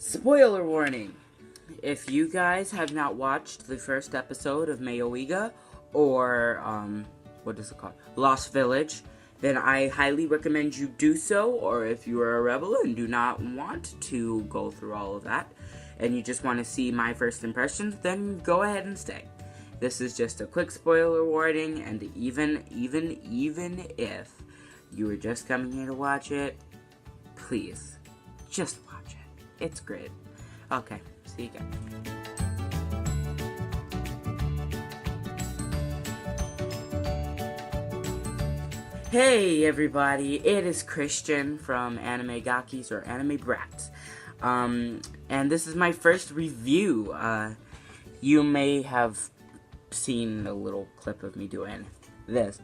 Spoiler warning! If you guys have not watched the first episode of Mayoiga, or, what is it called? Lost Village, then I highly recommend you do so, or if you are a rebel and do not want to go through all of that, and you just want to see my first impressions, then go ahead and stay. This is just a quick spoiler warning, and even if you were just coming here to watch it, please, just watch it. It's great. Okay, see you guys. Hey everybody, it is Christian from Anime Gakis or Anime Brats. And this is my first review. You may have seen a little clip of me doing this.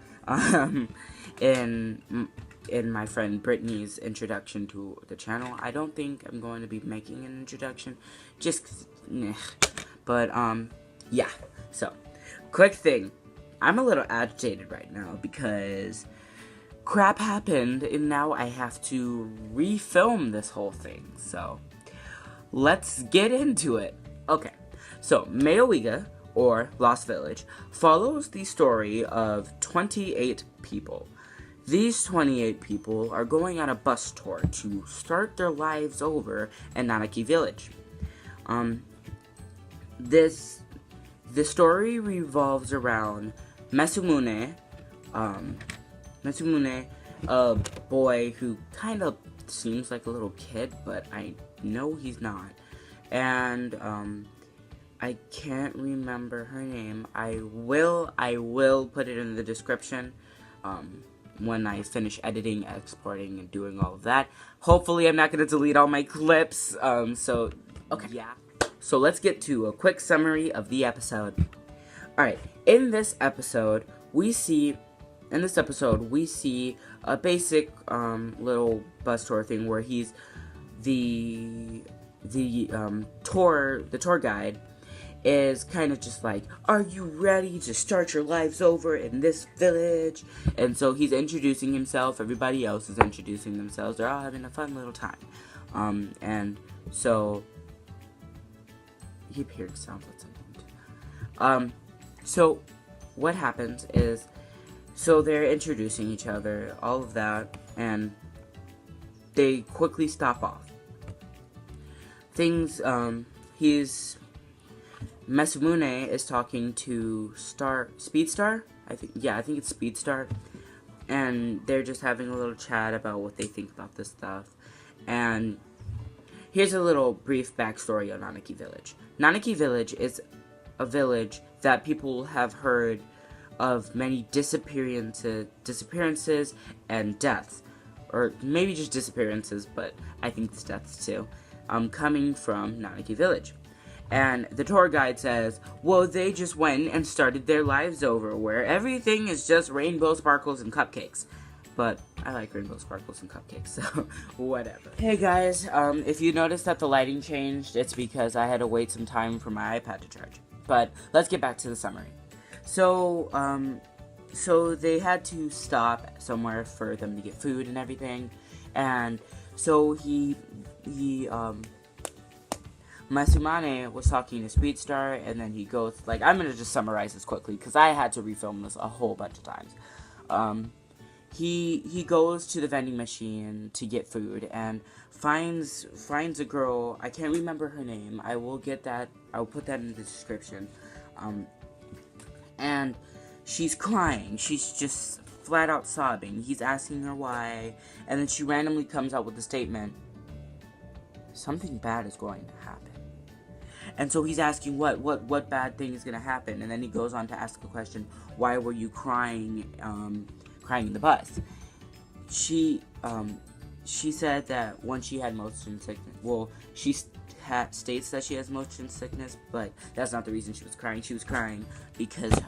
In my friend Brittany's introduction to the channel. I don't think I'm going to be making an introduction, but yeah. So, quick thing, I'm a little agitated right now because crap happened and now I have to refilm this whole thing. So, let's get into it. Okay, so Mayoiga, or Lost Village, follows the story of 28 people. These 28 people are going on a bus tour to start their lives over in Nanaki Village. The story revolves around Misumune, a boy who kind of seems like a little kid, but I know he's not. And, I can't remember her name. I will put it in the description, when I finish editing, exporting, and doing all of that. Hopefully I'm not going to delete all my clips, okay. Yeah. So let's get to a quick summary of the episode. Alright, in this episode, we see a basic, little bus tour thing where he's the tour guide is kind of just like, are you ready to start your lives over in this village? And so he's introducing himself, everybody else is introducing themselves, they're all having a fun little time. And so, keep hearing sounds at some point. So, what happens is, so they're introducing each other, all of that, and they quickly stop off. Misumune is talking to Speedstar? I think it's Speedstar. And they're just having a little chat about what they think about this stuff. And here's a little brief backstory on Nanaki Village. Nanaki Village is a village that people have heard of many disappearances and deaths. Or maybe just disappearances, but I think it's deaths too. Coming from Nanaki Village. And the tour guide says, well, they just went and started their lives over, where everything is just rainbow sparkles and cupcakes. But I like rainbow sparkles and cupcakes, so whatever. Hey guys, if you noticed that the lighting changed, it's because I had to wait some time for my iPad to charge. But let's get back to the summary. So they had to stop somewhere for them to get food and everything. And so Misumune was talking to Speedstar, and then he goes, like, I'm gonna just summarize this quickly, because I had to refilm this a whole bunch of times. He goes to the vending machine to get food, and finds a girl, I can't remember her name, I'll put that in the description, and she's crying, she's just flat out sobbing, he's asking her why, and then she randomly comes out with the statement, something bad is going to happen. And so he's asking what bad thing is going to happen, and then he goes on to ask the question, why were you crying in the bus? She said that when she had motion sickness, well, she states that she has motion sickness, but that's not the reason she was crying. She was crying because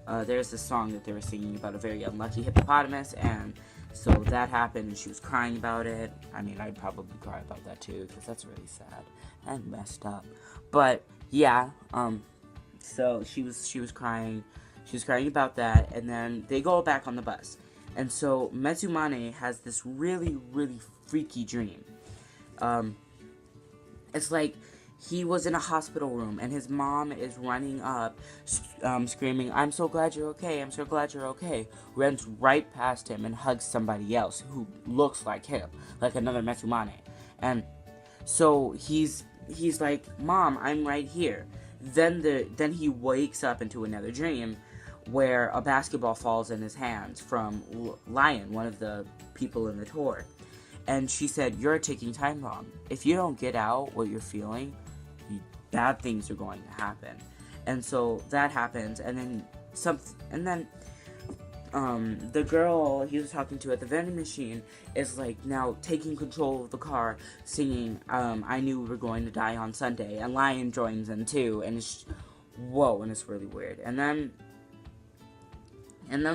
there's this song that they were singing about a very unlucky hippopotamus, and so that happened, and she was crying about it. I mean, I'd probably cry about that too, because that's really sad and messed up. But yeah, so she was crying. She was crying about that, and then they go back on the bus. And so Mitsumune has this really, really freaky dream. It's like he was in a hospital room, and his mom is running up, screaming, "I'm so glad you're okay, I'm so glad you're okay," runs right past him and hugs somebody else who looks like him, like another Mitsumune. And so he's like, "Mom, I'm right here." Then he wakes up into another dream where a basketball falls in his hands from Lion, one of the people in the tour. And she said, "You're taking time bomb. If you don't get out what you're feeling, bad things are going to happen." And so that happens, and then the girl he was talking to at the vending machine is like now taking control of the car, singing, "I knew we were going to die on Sunday," and Lion joins in too, and it's whoa, and it's really weird. And then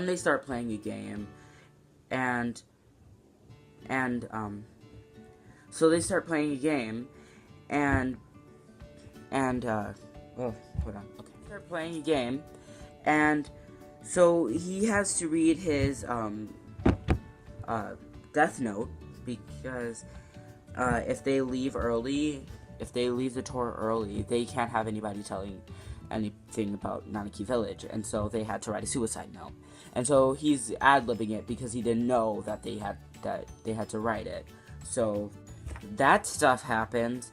they start playing a game, and so they start playing a game, and oh, hold on, okay, start playing a game, and so he has to read his death note, because if they leave the tour early, they can't have anybody telling anything about Nanaki Village, and so they had to write a suicide note. And so he's ad-libbing it because he didn't know that they had to write it. So that stuff happens,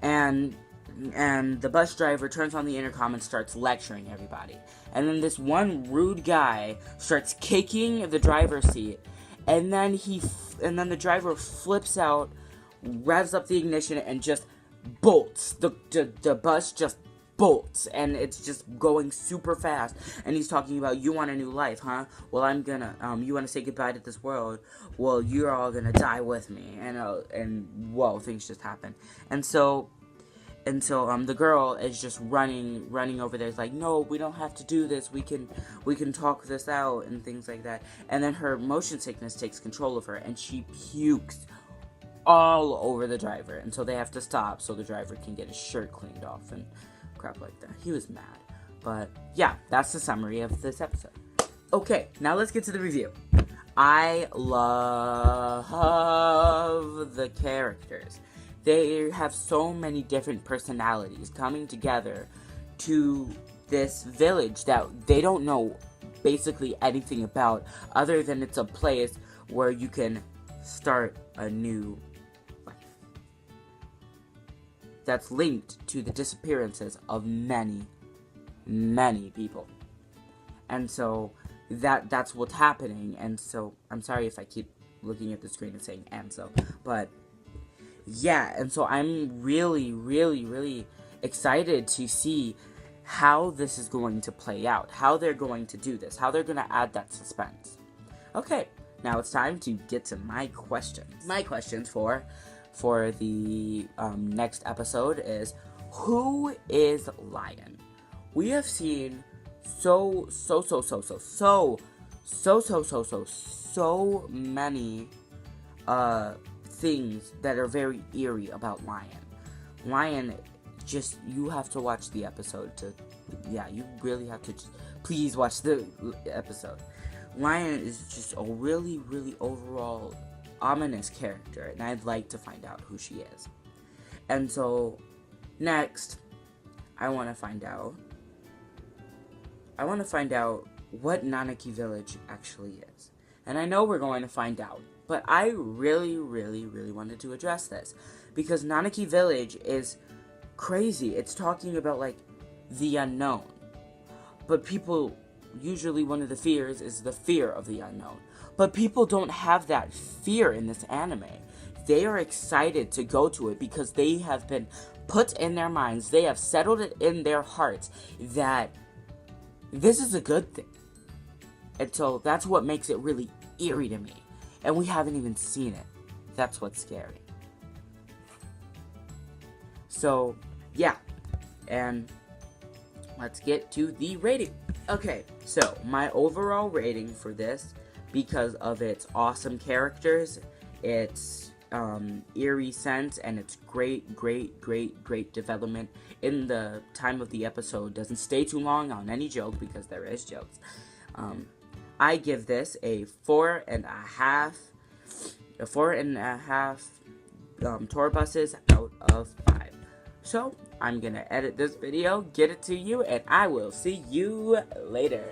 and the bus driver turns on the intercom and starts lecturing everybody. And then this one rude guy starts kicking the driver's seat, and then the driver flips out, revs up the ignition, and just bolts. The bus just bolts, and it's just going super fast. And he's talking about, "You want a new life, huh? Well, I'm gonna, you want to say goodbye to this world? Well, you're all gonna die with me." And whoa, things just happen. And so the girl is just running over there. It's like, "No, we don't have to do this. We can talk this out," and things like that. And then her motion sickness takes control of her, and she pukes all over the driver. And so they have to stop so the driver can get his shirt cleaned off and crap like that. He was mad. But yeah, that's the summary of this episode. Okay, now let's get to the review. I love the characters. They have so many different personalities coming together to this village that they don't know basically anything about, other than it's a place where you can start a new life that's linked to the disappearances of many, many people. And so that's what's happening. And so I'm sorry if I keep looking at the screen and saying "and so," but yeah, and so I'm really, really, really excited to see how this is going to play out, how they're going to do this, how they're going to add that suspense. Okay, now it's time to get to my questions. My questions for the next episode is, who is Lion? We have seen so many things that are very eerie about Lion. Lion, just, you have to watch the episode you really have to please watch the episode. Lion is just a really, really overall ominous character, and I'd like to find out who she is. And so, next, I want to find out what Nanaki Village actually is. And I know we're going to find out, but I really, really, really wanted to address this, because Nanaki Village is crazy. It's talking about, like, the unknown. But people, usually one of the fears is the fear of the unknown. But people don't have that fear in this anime. They are excited to go to it because they have been put in their minds, they have settled it in their hearts that this is a good thing. And so that's what makes it really eerie to me. And we haven't even seen it. That's what's scary. So, yeah. And let's get to the rating. Okay, so my overall rating for this, because of its awesome characters, its eerie sense, and its great development in the time of the episode, doesn't stay too long on any joke, because there is jokes. I give this a 4.5 tour buses out of 5. So, I'm gonna edit this video, get it to you, and I will see you later.